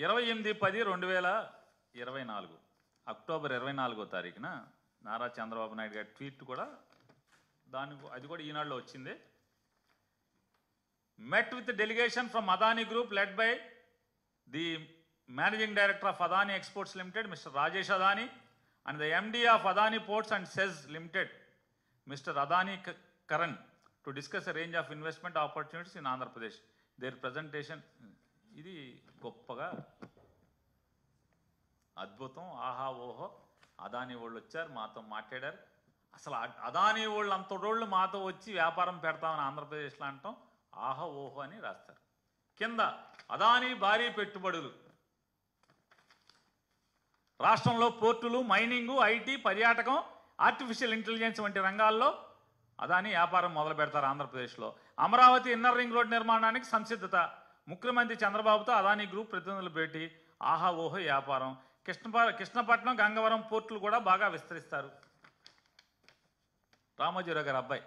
28/10/2024 October 24వ తారీఖున నారా చంద్రబాబు నాయుడు గారి tweet కూడా అది కూడా ఈనాడులో వచ్చింది. met with the delegation from Adani Group led by the Managing Director of Adani Exports Limited, Mr. Rajesh Adani, and the MD of Adani Ports and SEZ Limited, Mr. Adani Karan, to discuss a range of investment opportunities in Andhra Pradesh. Their presentation, ఇది గొప్పగా అద్భుతం, ఆహా ఓహో, అదానీ వాళ్ళు వచ్చారు మాతో మాట్లాడారు. అసలు అదానీ వాళ్ళు అంతటోళ్ళు మాతో వచ్చి వ్యాపారం పెడతామని ఆంధ్రప్రదేశ్లో అంటాం ఆహా ఓహో అని రాస్తారు. కింద అదానీ భారీ పెట్టుబడులు, రాష్ట్రంలో పోర్టులు, మైనింగు, ఐటీ, పర్యాటకం, ఆర్టిఫిషియల్ ఇంటెలిజెన్స్ వంటి రంగాల్లో అదానీ వ్యాపారం మొదలు పెడతారు ఆంధ్రప్రదేశ్లో. అమరావతి ఇన్నర్ రింగ్ రోడ్ నిర్మాణానికి సంసిద్ధత, ముఖ్యమంత్రి చంద్రబాబుతో అదానీ గ్రూప్ ప్రతినిధులు భేటీ, ఆహా ఓహో వ్యాపారం. కృష్ణపట్నం, గంగవరం పోర్టులు కూడా బాగా విస్తరిస్తారు. రామోజీరావు గారి అబ్బాయి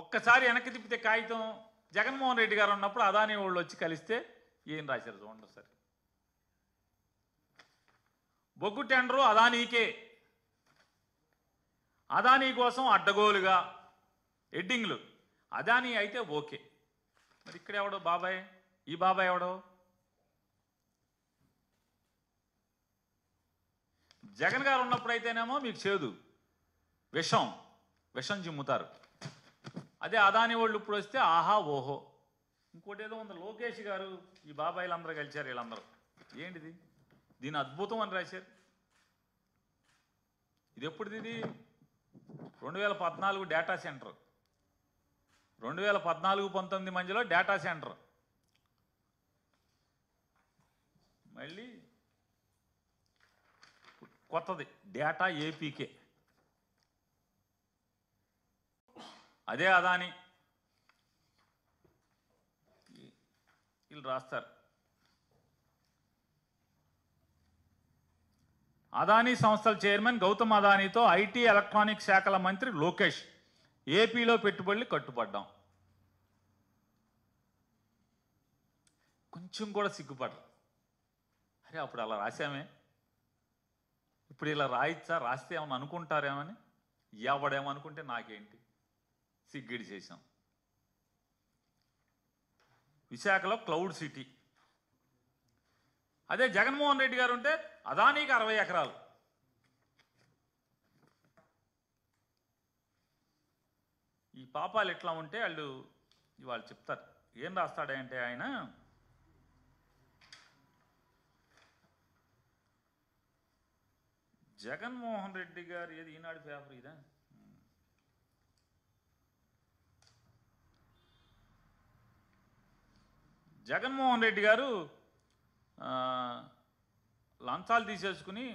ఒక్కసారి వెనక్కి తిప్పితే కాగితం జగన్మోహన్ రెడ్డి గారు ఉన్నప్పుడు అదానీ వాళ్ళు వచ్చి కలిస్తే ఏం రాశారు చూడండి సార్. బొగ్గు టెండరు అదానీకే, అదానీ కోసం అడ్డగోలుగా ఎడ్డింగ్లు. అదానీ అయితే ఓకే, మరి ఇక్కడ ఎవడో బాబాయ్, ఈ బాబాయ్ ఎవడో? జగన్ గారు ఉన్నప్పుడైతేనేమో మీకు చేదు, విషం జిమ్ముతారు. అదే అదానీ వాళ్ళు ఇప్పుడు వస్తే ఆహా ఓహో. ఇంకోటి ఏదో ఉంది, లోకేష్ గారు ఈ బాబాయిలు అందరూ కలిశారు, వీళ్ళందరూ ఏంటిది దీని అద్భుతం అని రాశారు. ఇది ఎప్పుడుది? ఇది 2014 డేటా సెంటర్, 2014-19 మధ్యలో డేటా సెంటర్. మళ్ళీ కొత్తది డేటా ఏపీకే, అదే అదానీ. వీళ్ళు రాస్తారు అదానీ సంస్థల చైర్మన్ గౌతమ్ అదానీతో ఐటీ ఎలక్ట్రానిక్ శాఖల మంత్రి లోకేష్ ఏపీలో పెట్టుబడులు కట్టుబడ్డాం. కొంచెం కూడా సిగ్గుపడరు. అరే అప్పుడు అలా రాసామే, ఇప్పుడు ఇలా రాయిచ్చా, రాస్తే ఏమని అనుకుంటారేమని. ఎవడేమనుకుంటే నాకేంటి, సిగ్గిడి చేశాం. విశాఖలో క్లౌడ్ సిటీ, అదే జగన్మోహన్ రెడ్డి గారు ఉంటే అదానీకి 60 ఎకరాలు. ఈ పాపాలు ఎట్లా ఉంటే వాళ్ళు చెప్తారు. ఏం రాస్తాడంటే ఆయన, జగన్మోహన్ రెడ్డి గారు ఏది ఈనాడు పేపర్ ఇదా, జగన్మోహన్ రెడ్డి గారు లంచాలు తీసేసుకుని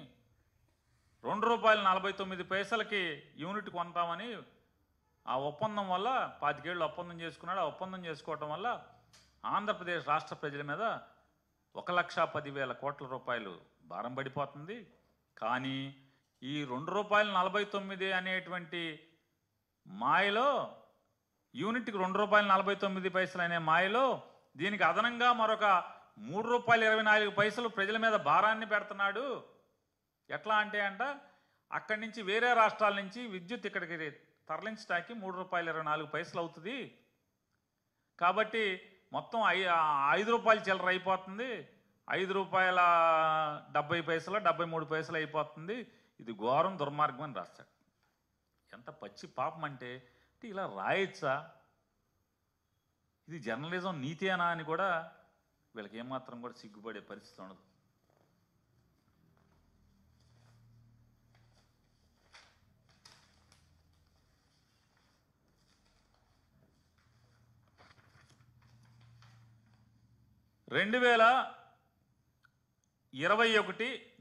₹2.49 యూనిట్ కొంటామని ఆ ఒప్పందం వల్ల 25 ఏళ్ళు ఒప్పందం చేసుకున్నాడు. ఆ ఒప్పందం చేసుకోవటం వల్ల ఆంధ్రప్రదేశ్ రాష్ట్ర ప్రజల మీద 1,10,000 కోట్ల రూపాయలు భారం పడిపోతుంది. కానీ ఈ ₹2.49 అనేటువంటి మాయలో, యూనిట్కి ₹2.49 అనే మాయలో దీనికి అదనంగా మరొక ₹3.24 ప్రజల మీద భారాన్ని పెడుతున్నాడు. ఎట్లా అంటే అక్కడి నుంచి వేరే రాష్ట్రాల నుంచి విద్యుత్ ఇక్కడికి తరలించడానికి ₹3.24 అవుతుంది. కాబట్టి మొత్తం ₹5 చిల్లర అయిపోతుంది. ₹5.70 73 అయిపోతుంది. ఇది ఘోరం, దుర్మార్గం అని రాస్తాడు. ఎంత పచ్చి పాపం అంటే ఇలా రాయొచ్చా? ఇది జర్నలిజం నీతేనా అని కూడా వీళ్ళకి ఏమాత్రం కూడా సిగ్గుపడే పరిస్థితి ఉండదు.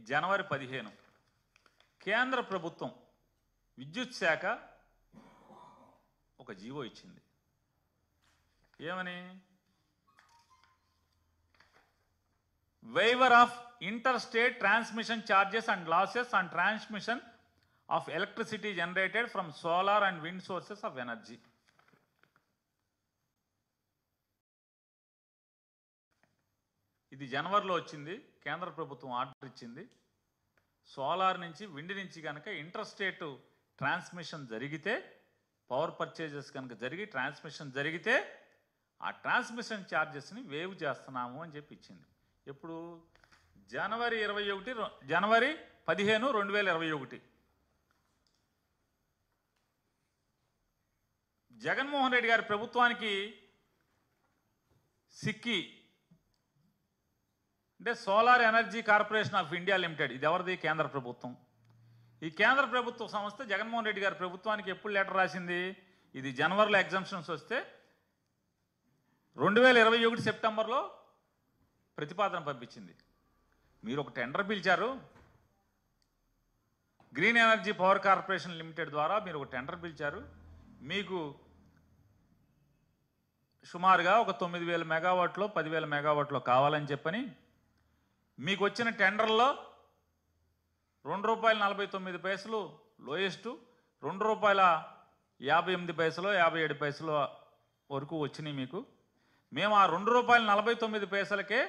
జనవరి 15 కేంద్ర ప్రభుత్వం విద్యుత్ శాఖ ఒక జీవో ఇచ్చింది. ఏమని? waiver of interstate transmission charges and losses on transmission of electricity generated from solar and wind sources of energy. ఇది జనవరిలో వచ్చింది. కేంద్ర ప్రభుత్వం ఆర్డర్ ఇచ్చింది. సోలార్ నుంచి, విండ్ నుంచి కనుక ఇంటర్ స్టేట్ ట్రాన్స్మిషన్ జరిగితే, పవర్ పర్చేజెస్ కనుక జరిగి ట్రాన్స్మిషన్ జరిగితే ఆ ట్రాన్స్మిషన్ ఛార్జెస్ని వేవ్ చేస్తున్నాము అని చెప్పి ఇచ్చింది. ఎప్పుడు? జనవరి 15, 2021. జగన్మోహన్ రెడ్డి గారి ప్రభుత్వానికి సిక్కి అంటే solar energy corporation of India limited, ఇది ఎవరిది? కేంద్ర ప్రభుత్వం. ఈ కేంద్ర ప్రభుత్వ సంస్థ జగన్మోహన్ రెడ్డి గారి ప్రభుత్వానికి ఎప్పుడు లెటర్ రాసింది? ఇది జనవరిలో ఎగ్జామ్షన్స్ వస్తే 2021 సెప్టెంబర్లో ప్రతిపాదన పంపించింది. మీరు ఒక టెండర్ పిలిచారు, green energy power corporation limited ద్వారా మీరు ఒక టెండర్ పిలిచారు. మీకు సుమారుగా ఒక 9,000 మెగావాట్లో 10,000 మెగావాట్లో కావాలని చెప్పని మీకు వచ్చిన టెండర్లో ₹2.49 లోయెస్ట్, ₹2.58, 57 వరకు వచ్చినాయి మీకు. మేము ఆ ₹2.49కే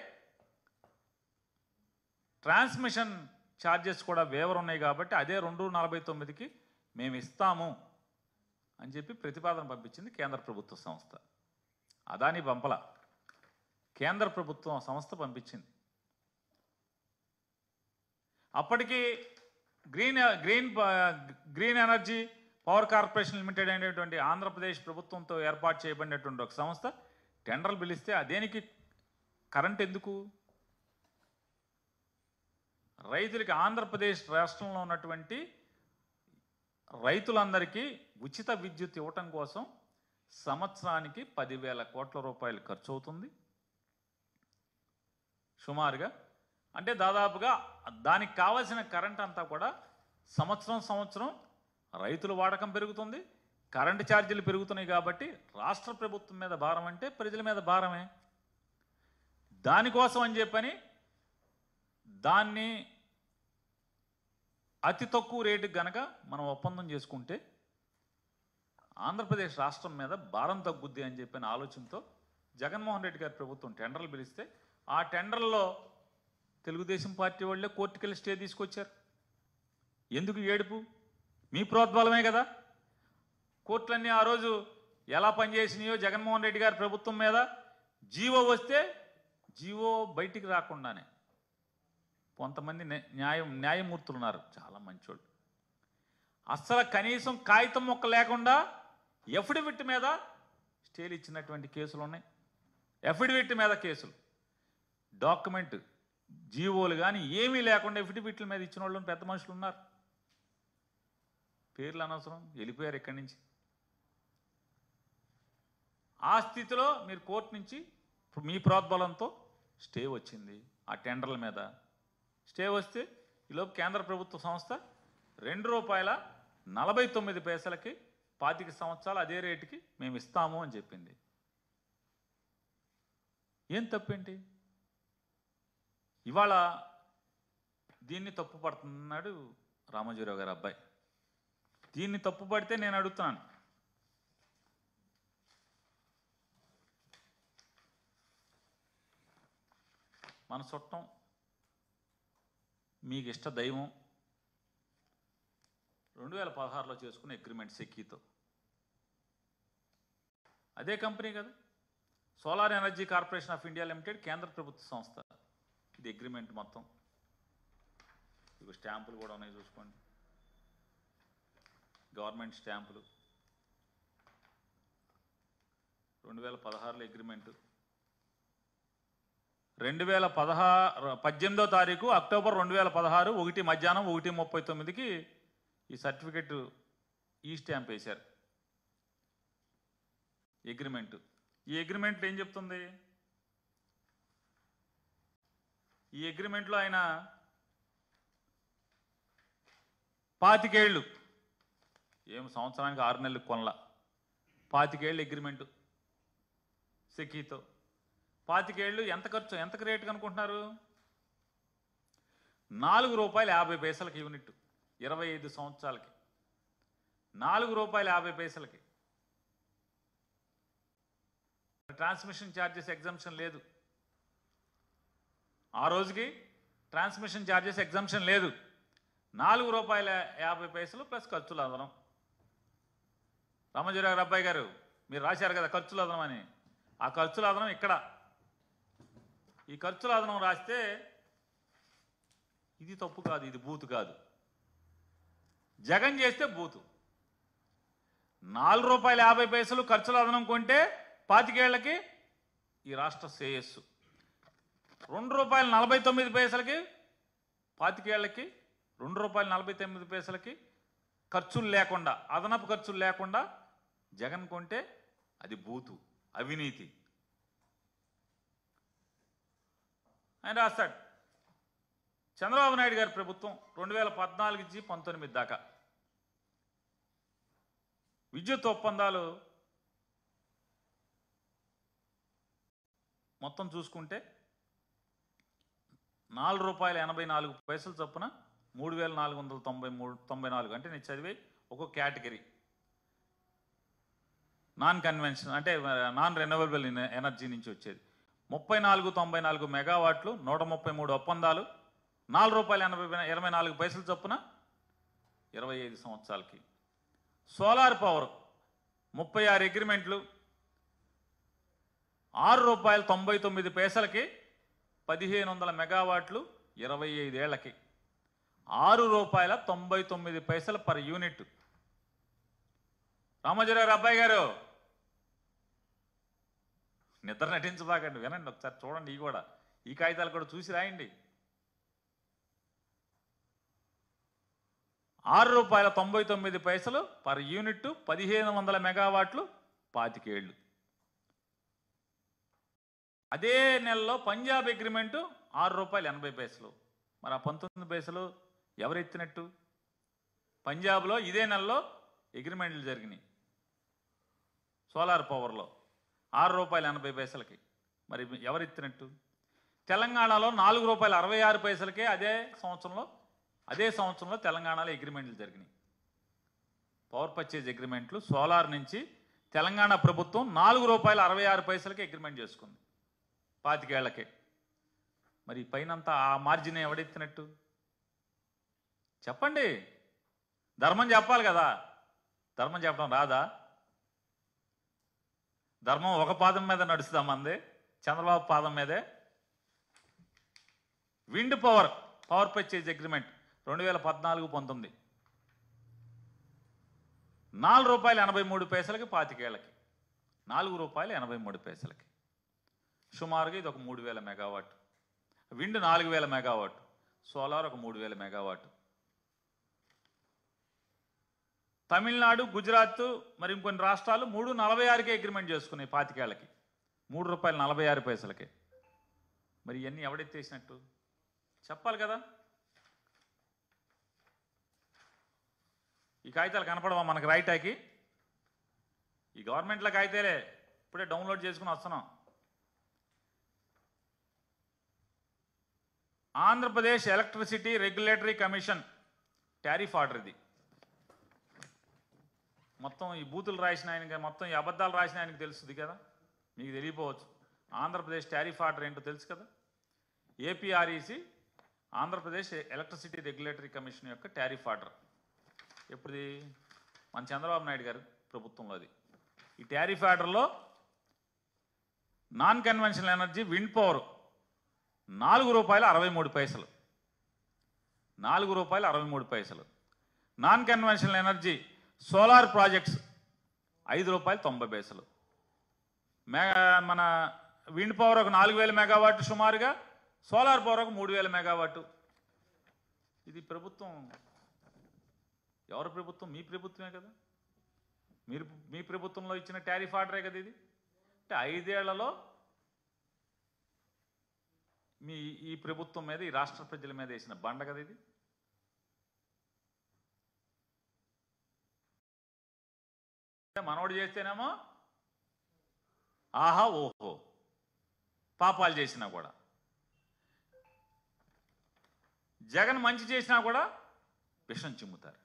ట్రాన్స్మిషన్ ఛార్జెస్ కూడా వేవర్ ఉన్నాయి కాబట్టి అదే 2.49కి మేము ఇస్తాము అని చెప్పి ప్రతిపాదన పంపించింది కేంద్ర ప్రభుత్వ సంస్థ. అదాని పంపల, కేంద్ర ప్రభుత్వం సంస్థ పంపించింది. అప్పటికి green energy power corporation limited అనేటువంటి ఆంధ్రప్రదేశ్ ప్రభుత్వంతో ఏర్పాటు చేయబడినటువంటి ఒక సంస్థ టెండర్లు పిలిస్తే అదేనికి కరెంట్ ఎందుకు? రైతులకి, ఆంధ్రప్రదేశ్ రాష్ట్రంలో ఉన్నటువంటి రైతులందరికీ ఉచిత విద్యుత్ ఇవ్వటం కోసం సంవత్సరానికి 10,000 కోట్ల రూపాయలు ఖర్చు అవుతుంది సుమారుగా. అంటే దాదాపుగా దానికి కావాల్సిన కరెంట్ అంతా కూడా సంవత్సరం రైతుల వాడకం పెరుగుతుంది, కరెంటు ఛార్జీలు పెరుగుతున్నాయి. కాబట్టి రాష్ట్ర ప్రభుత్వం మీద భారం అంటే ప్రజల మీద భారమే. దానికోసం అని చెప్పని దాన్ని అతి తక్కువ రేటుకి గనక మనం ఒప్పందం చేసుకుంటే ఆంధ్రప్రదేశ్ రాష్ట్రం మీద భారం తగ్గుద్ది అని చెప్పిన ఆలోచనతో జగన్మోహన్ రెడ్డి గారి ప్రభుత్వం టెండర్లు పిలిస్తే ఆ టెండర్లో తెలుగుదేశం పార్టీ వాళ్ళే కోర్టుకెళ్ళి స్టే తీసుకొచ్చారు. ఎందుకు ఏడుపు? మీ ప్రోద్బలమే కదా. కోర్టులన్నీ ఆ రోజు ఎలా పనిచేసినాయో జగన్మోహన్ రెడ్డి గారి ప్రభుత్వం మీద జీవో వస్తే జీవో బయటికి రాకుండానే కొంతమంది న్యాయమూర్తులు ఉన్నారు, చాలా మంచోళ్ళు, అస్సలు కనీసం కాగితం మొక్క లేకుండా ఎఫిడవిట్ మీద స్టేలు ఇచ్చినటువంటి కేసులు ఉన్నాయి. ఎఫిడవిట్ మీద కేసులు, డాక్యుమెంట్ జీవోలు కానీ ఏమీ లేకుండా ఎఫిడవిట్ల మీద ఇచ్చిన వాళ్ళు పెద్ద మనుషులు ఉన్నారు. పేర్లు అనవసరం, వెళ్ళిపోయారు ఇక్కడి నుంచి. ఆ స్థితిలో మీరు కోర్టు నుంచి మీ ప్రోద్బలంతో స్టే వచ్చింది. ఆ టెండర్ల మీద స్టే వస్తే ఈలోపు కేంద్ర ప్రభుత్వ సంస్థ ₹2.49కి 25 సంవత్సరాలు అదే రేటుకి మేము ఇస్తాము అని చెప్పింది. ఏం తప్పేంటి? ఇవాళ దీన్ని తప్పు పడుతున్నాడు రామోజీరావు గారి అబ్బాయి. దీన్ని తప్పు పడితే నేను అడుగుతున్నాను, మన చుట్టం, మీకు ఇష్ట దైవం 2016లో చేసుకున్న అగ్రిమెంట్ సెక్కీతో, అదే కంపెనీ కదా, solar energy corporation of India limited, కేంద్ర ప్రభుత్వ సంస్థ. ఇది అగ్రిమెంట్ మొత్తం. ఇక స్టాంపులు కూడా ఉన్నాయి చూసుకోండి, గవర్నమెంట్ స్టాంపులు. 2016లో అగ్రిమెంటు, 18వ తారీఖు అక్టోబర్ 2016 1 మధ్యాహ్నం 1:39కి ఈ సర్టిఫికెట్ ఈ స్టాంప్ వేశారు అగ్రిమెంటు. ఈ అగ్రిమెంట్లో ఏం చెప్తుంది? ఈ అగ్రిమెంట్లో ఆయన 25 ఏళ్ళు, ఏం సంవత్సరానికి 6 నెలలకు కొనలా, 25 ఏళ్ళు అగ్రిమెంటు సెక్కీతో. 25 ఏళ్ళు ఎంత ఖర్చు, ఎంత రేటు కనుకుంటున్నారు? ₹4.50 యూనిట్, 25 సంవత్సరాలకి ₹4.50. ట్రాన్స్మిషన్ ఛార్జెస్ ఎగ్జంప్షన్ లేదు. ఆ రోజుకి ట్రాన్స్మిషన్ ఛార్జెస్ ఎగ్జంప్షన్ లేదు. ₹4.50 ప్లస్ ఖర్చులు అదనం. రామజీరావు అబ్బాయి గారు మీరు రాశారు కదా ఖర్చులు అదనం అని. ఆ ఖర్చుల అదనం ఇక్కడ. ఈ ఖర్చుల అదనం రాస్తే ఇది తప్పు కాదు, ఇది బూతు కాదు. జగన్ చేస్తే బూతు. ₹4.50 ఖర్చుల అదనం కొంటే 25 ఏళ్లకి ఈ రాష్ట్ర శ్రేయస్సు. ₹2.49 25 ఏళ్లకి ₹2.49 ఖర్చులు లేకుండా, అదనపు ఖర్చులు లేకుండా జగన్ కొంటే అది బూతు, అవినీతి. ఆయన రాస్తాడు చంద్రబాబు నాయుడు గారి ప్రభుత్వం 2014 నుంచి 19 దాకా విద్యుత్ ఒప్పందాలు మొత్తం చూసుకుంటే ₹4.84 చొప్పున 3,494 అంటే నేను చదివి ఒక్కొక్క కేటగిరీ నాన్ కన్వెన్షన్ అంటే నాన్ రెన్యూవబుల్ ఎనర్జీ నుంచి వచ్చేది 3494 మెగావాట్లు, 133 ఒప్పందాలు, ₹4.24 చొప్పున 25 సంవత్సరాలకి. సోలార్ పవర్ 36 అగ్రిమెంట్లు, ₹6.99 1500 మెగావాట్లు 25 ఏళ్లకి, ₹6.99 పర్ యూనిట్. రామోజీరావు అబ్బాయి గారు నిద్ర నటించబాకండి, వినండి ఒకసారి, చూడండి. ఈ కాగితాలు కూడా చూసి రాయండి. ₹6.99 పర్ యూనిట్, 1500 మెగావాట్లు, 25 ఏళ్ళు. అదే నెలలో పంజాబ్ అగ్రిమెంటు ₹6.80. మరి ఆ 19 పైసలు ఎవరు ఎత్తినట్టు? పంజాబ్లో ఇదే నెలలో అగ్రిమెంట్లు జరిగినాయి సోలార్ పవర్లో ₹6.80. మరి ఎవరు ఎత్తినట్టు? తెలంగాణలో ₹4.66 అదే సంవత్సరంలో తెలంగాణలో అగ్రిమెంట్లు జరిగినాయి. పవర్ పర్చేజ్ అగ్రిమెంట్లు సోలార్ నుంచి తెలంగాణ ప్రభుత్వం ₹4.66 అగ్రిమెంట్ చేసుకుంది 25 ఏళ్లకే. మరి పైనంతా ఆ మార్జిన్ ఎవడెత్తినట్టు? చెప్పండి. ధర్మం చెప్పాలి కదా. ధర్మం చెప్పడం రాదా? ధర్మం ఒక పాదం మీద నడుస్తాం, మంది చంద్రబాబు పాదం మీదే. Wind power purchase agreement 2014-19 ₹4.83 25 ఏళ్లకి, ₹4.83. సుమారుగా ఇది ఒక 3000 మెగావాట్. విండ్ 4000 మెగావాట్, సోలార్ ఒక 3000 మెగావాట్. తమిళనాడు, గుజరాత్ మరి ఇంకొన్ని రాష్ట్రాలు 3.46 అగ్రిమెంట్ చేసుకున్నాయి 25 ఏళ్లకి, ₹3.46. మరి ఇవన్నీ ఎవడెత్తేసినట్టు చెప్పాలి కదా. ఈ కాగితాలు కనపడవా మనకు రైటాకి? ఈ గవర్నమెంట్లో కాగితాలే, ఇప్పుడే డౌన్లోడ్ చేసుకుని వస్తున్నాం. Andhra Pradesh electricity regulatory commission tariff order ఇది. మొత్తం ఈ బూతులు రాసిన ఆయనకి, మొత్తం ఈ అబద్ధాలు రాసిన ఆయనకి తెలుస్తుంది కదా, మీకు తెలియపోవచ్చు. ఆంధ్రప్రదేశ్ టారిఫ్ ఆర్డర్ ఏంటో తెలుసు కదా. ఏపీఆర్ఈసి ఆంధ్రప్రదేశ్ ఎలక్ట్రిసిటీ రెగ్యులేటరీ కమిషన్ యొక్క టారిఫ్ ఆర్డర్ ఎప్పుడుది? మన చంద్రబాబు నాయుడు గారి ప్రభుత్వంలో అది. ఈ టారిఫ్ ఆర్డర్లో non conventional energy wind power ₹4.63, ₹4.63. Non conventional energy solar projects ₹5.90. మన విండ్ పవర్ ఒక 4000 మెగావాట్ సుమారుగా, సోలార్ పవర్ ఒక 3000 మెగావాట్. ఇది ప్రభుత్వం ఎవరి ప్రభుత్వం? మీ ప్రభుత్వమే కదా. మీ ప్రభుత్వంలో ఇచ్చిన టారిఫ్ ఆర్డరే కదా ఇది. అంటే 5 ఏళ్లలో ఈ ప్రభుత్వం మీద, ఈ రాష్ట్ర ప్రజల మీద వేసిన బండ కదా ఇది. మనోడు చేస్తేనేమో ఆహా ఓహో, పాపాలు చేసినా కూడా. జగన్ మంచి చేసినా కూడా విషం చిమ్ముతారు.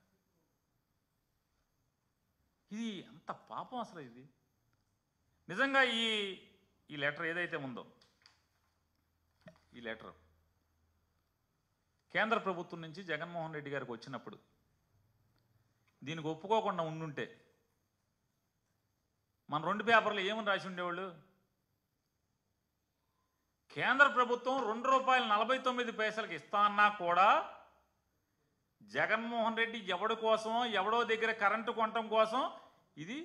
ఇది అంత పాపం అసలు. ఇది నిజంగా ఈ లెటర్ ఏదైతే ఉందో, ఈ లెటర్ కేంద్ర ప్రభుత్వం నుంచి జగన్మోహన్ రెడ్డి గారికి వచ్చినప్పుడు దీనికి ఒప్పుకోకుండా ఉండుంటే మన 2 పేపర్లు ఏమని రాసి ఉండేవాళ్ళు? కేంద్ర ప్రభుత్వం ₹2.49 ఇస్తా అన్నా కూడా జగన్మోహన్ రెడ్డి ఎవడి కోసమో ఎవడో దగ్గర కరెంటు కొనటం కోసం ఇది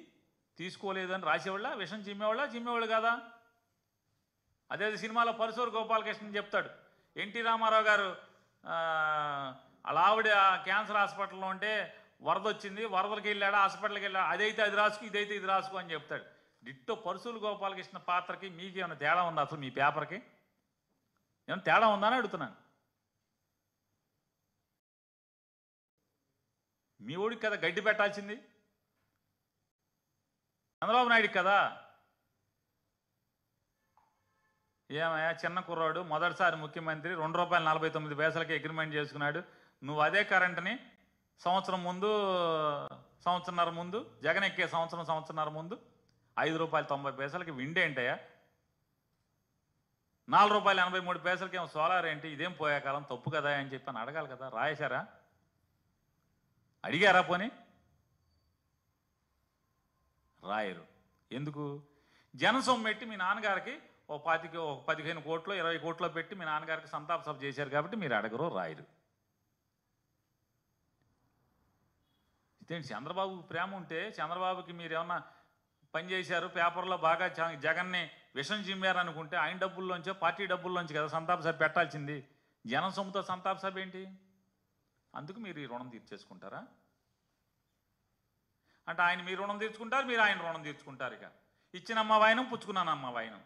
తీసుకోలేదని రాసేవాళ్ళ, విషం చిమ్మేవాళ్ళు కాదా? అదే సినిమాలో పరుసూరు గోపాలకృష్ణ చెప్తాడు, ఎన్టీ రామారావు గారు అలా ఆవిడ క్యాన్సర్ హాస్పిటల్లో ఉంటే వరద వచ్చింది, వరదలకి వెళ్ళాడు, హాస్పిటల్కి వెళ్ళాడు, అదైతే అది రాసుకో, ఇదైతే ఇది రాసుకో అని చెప్తాడు. డిట్టో పరుసూరు గోపాలకృష్ణ పాత్రకి మీకు ఏమైనా తేడా ఉందా? అసలు మీ పేపర్కి ఏమైనా తేడా ఉందా అని అడుగుతున్నాను. మీ ఊడికి కదా గడ్డి పెట్టాల్సింది, చంద్రబాబు నాయుడికి కదా. ఏమయ్యా చిన్న కుర్రాడు, మొదటిసారి ముఖ్యమంత్రి, ₹2.49 అగ్రిమెంట్ చేసుకున్నాడు. నువ్వు అదే కరెంటుని సంవత్సరంన్నర ముందు జగన్ ఎక్కే సంవత్సరంన్నర ముందు ₹5.90 విండేంటయ్యా, ₹4.83 ఏమో సోలార్ ఏంటి, ఇదేం పోయే కాలం, తప్పు కదా అని చెప్పి అని అడగాలి కదా. రాయేశారా? అడిగారా? పోనీ రాయరు. ఎందుకు? జనసొమ్ము పెట్టి మీ నాన్నగారికి ఓ 15 కోట్లు 20 కోట్లు పెట్టి మీ నాన్నగారికి సంతాప సభ చేశారు కాబట్టి మీరు అడగరు, రాయరు. ఇదేంటి చంద్రబాబు ప్రేమ ఉంటే చంద్రబాబుకి మీరు ఏమన్నా పని చేశారు, పేపర్లో బాగా జగన్ని విషం చిమ్మారు అనుకుంటే ఆయన డబ్బుల్లోంచో పార్టీ డబ్బుల్లోంచి కదా సంతాప సభ పెట్టాల్సింది. జనం సొమ్ముతో సంతాప సభ ఏంటి? అందుకు మీరు ఈ రుణం తీర్చేసుకుంటారా? అంటే ఆయన మీ రుణం తీర్చుకుంటారు, మీరు ఆయన రుణం తీర్చుకుంటారు. ఇక ఇచ్చినమ్మ వాయనం, పుచ్చుకున్నానమ్మ వాయనం,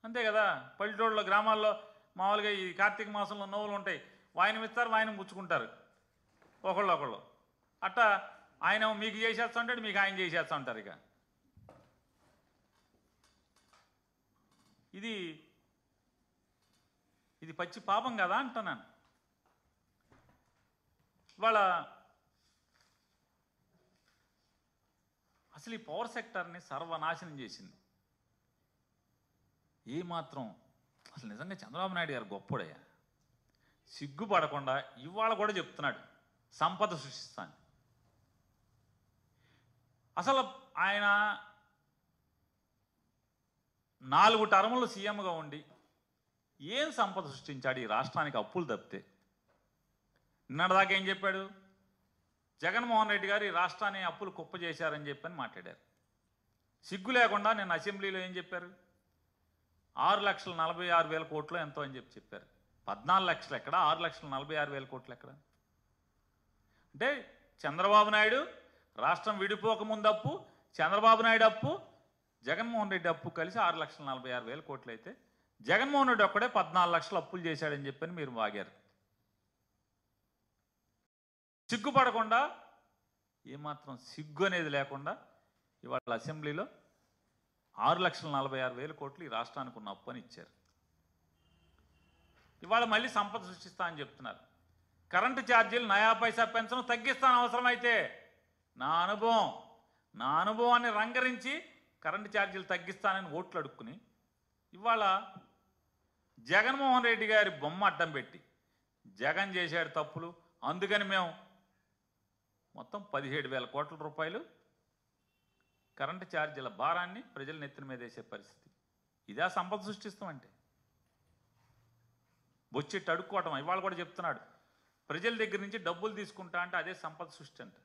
అంతే కదా. పల్లెటూళ్ళలో గ్రామాల్లో మామూలుగా ఈ కార్తీక మాసంలో నోవులు ఉంటాయి, వాయనం ఇస్తారు, వాయనం పుచ్చుకుంటారు ఒకళ్ళు. అట్టా ఆయన మీకు చేసేస్తా ఉంటాడు, మీకు ఆయన చేసేస్తా ఉంటారు. ఇక ఇది పచ్చి పాపం కదా అంటున్నాను. వాళ్ళ అసలు ఈ పవర్ సెక్టర్ని సర్వనాశనం చేసింది. ఏమాత్రం అసలు నిజంగా చంద్రబాబు నాయుడు గారు గొప్పడయ్యా, సిగ్గుపడకుండా ఇవాళ కూడా చెప్తున్నాడు సంపద సృష్టిస్తాను. అసలు ఆయన 4 టర్ములు సీఎంగా ఉండి ఏం సంపద సృష్టించాడు ఈ రాష్ట్రానికి? అప్పులు తప్పితే. నిన్నటిదాకా ఏం చెప్పాడు? జగన్మోహన్ రెడ్డి గారు ఈ రాష్ట్రాన్ని అప్పులు కుప్ప చేశారని చెప్పని మాట్లాడారు. సిగ్గు లేకుండా నేను అసెంబ్లీలో ఏం చెప్పారు? 6,46,000 కోట్లు ఎంతో అని చెప్పారు. 14 లక్షలు ఎక్కడ, 6,46,000 కోట్లు ఎక్కడ? అంటే చంద్రబాబు నాయుడు రాష్ట్రం విడిపోకముందు అప్పు, చంద్రబాబు నాయుడు అప్పు, జగన్మోహన్ రెడ్డి అప్పు కలిసి 6,46,000 కోట్లు అయితే జగన్మోహన్ రెడ్డి ఒక్కడే 14 లక్షలు అప్పులు చేశాడని చెప్పని మీరు వాగారు. సిగ్గుపడకుండా, ఏమాత్రం సిగ్గు అనేది లేకుండా ఇవాళ అసెంబ్లీలో 6,46,000 కోట్లు ఈ రాష్ట్రానికి ఉన్న అప్పు అని ఇచ్చారు. ఇవాళ మళ్ళీ సంపద సృష్టిస్తా అని చెప్తున్నారు. కరెంటు ఛార్జీలు నయా పైసా పెంచడం తగ్గిస్తాను అవసరమైతే. నా అనుభవాన్ని రంగరించి కరెంటు ఛార్జీలు తగ్గిస్తానని ఓట్లు అడుక్కుని ఇవాళ జగన్మోహన్ రెడ్డి గారి బొమ్మ అడ్డం పెట్టి జగన్ చేశాడు తప్పులు, అందుకని మేము మొత్తం 17,000 కోట్ల రూపాయలు కరెంటు ఛార్జీల భారాన్ని ప్రజల నెత్తిన మీద వేసే పరిస్థితి. ఇదే సంపద సృష్టిస్తామంటే. బొచ్చెట్టు అడుక్కోవటం. ఇవాళ కూడా చెప్తున్నాడు, ప్రజల దగ్గర నుంచి డబ్బులు తీసుకుంటా అంటే అదే సంపద సృష్టి అంట.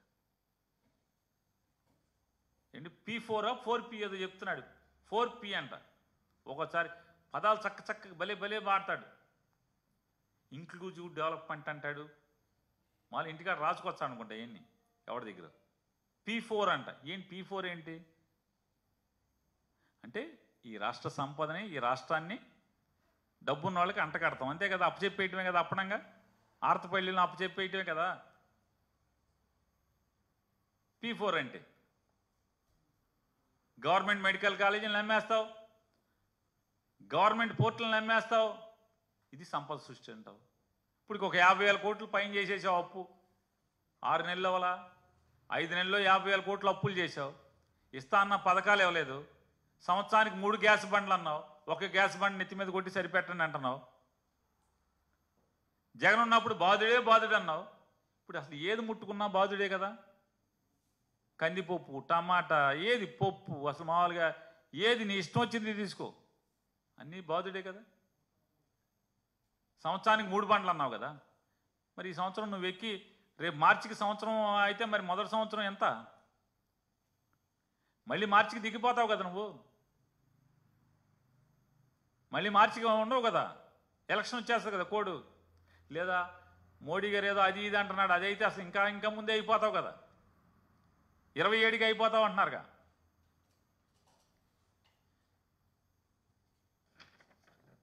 ఏంటి P4 4P ఏదో చెప్తున్నాడు, 4P అంట. ఒక్కోసారి పదాలు చక్క భలే వాడతాడు. ఇంక్లూజివ్ డెవలప్మెంట్ అంటాడు. మళ్ళీ ఇంటికాడ రాసుకొచ్చా అనుకుంటా ఎన్ని ఎవరి దగ్గర. P4 అంట. ఏంటి P4 ఏంటి అంటే ఈ రాష్ట్ర సంపదని, ఈ రాష్ట్రాన్ని డబ్బున్న వాళ్ళకి అంటకడతాం, అంతే కదా. అప్పచెప్పేయటమే కదా. అప్పనంగా ఆర్తపల్లిలో అప్పచెప్పేయటమే కదా P4 అంటే. గవర్నమెంట్ మెడికల్ కాలేజీలను నమ్మేస్తావు, గవర్నమెంట్ పోర్టులను నమ్మేస్తావు, ఇది సంపద సృష్టి అంటావు. ఇప్పుడు ఒక 50,000 కోట్లు పైన చేసేసావు అప్పు. 6 నెలల వల్ల 5 నెలల్లో 50,000 కోట్లు అప్పులు చేసావు. ఇస్తా అన్న పథకాలు ఇవ్వలేదు. సంవత్సరానికి 3 గ్యాస్ బండ్లు అన్నావు, ఒక గ్యాస్ బండ్ నెత్తి మీద కొట్టి సరిపెట్టండి అంటున్నావు. జగన్ ఉన్నప్పుడు బాధుడే అన్నావు. ఇప్పుడు అసలు ఏది ముట్టుకున్నా బాధుడే కదా. కందిపప్పు, టమాటా, ఏది పప్పు, అసలు మామూలుగా ఏది నీ ఇష్టం వచ్చింది తీసుకో, అన్నీ బాధుడే కదా. సంవత్సరానికి 3 పంటలు అన్నావు కదా. మరి ఈ సంవత్సరం నువ్వు ఎక్కి రేపు మార్చికి సంవత్సరం అయితే మరి మొదటి సంవత్సరం ఎంత? మళ్ళీ మార్చికి దిగిపోతావు కదా నువ్వు. మళ్ళీ మార్చికి ఉండవు కదా, ఎలక్షన్ వచ్చేస్తుంది కదా కోడు. లేదా మోడీ గారు ఏదో అది ఇది అంటున్నాడు, అది అయితే అసలు ఇంకా ముందే అయిపోతావు కదా. 27కి అయిపోతావు అంటున్నారుగా.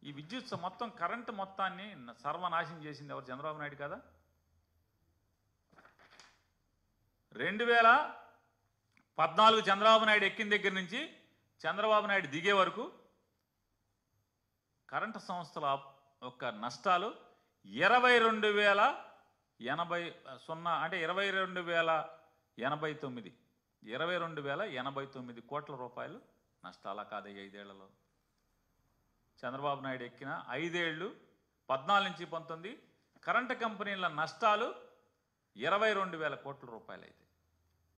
ఈ విద్యుత్ మొత్తం కరెంటు మొత్తాన్ని సర్వనాశనం చేసింది ఎవరు? చంద్రబాబు నాయుడు కదా. 2014 చంద్రబాబు నాయుడు ఎక్కిన దగ్గర నుంచి చంద్రబాబు నాయుడు దిగే వరకు కరెంటు సంస్థల యొక్క నష్టాలు 22,080 అంటే 22,089 కోట్ల రూపాయలు నష్టాలా కాదు 5 ఏళ్లలో. చంద్రబాబు నాయుడు ఎక్కిన 5 ఏళ్ళు 14 నుంచి 19 కరెంటు కంపెనీల నష్టాలు 22,000 కోట్ల రూపాయలు అయితే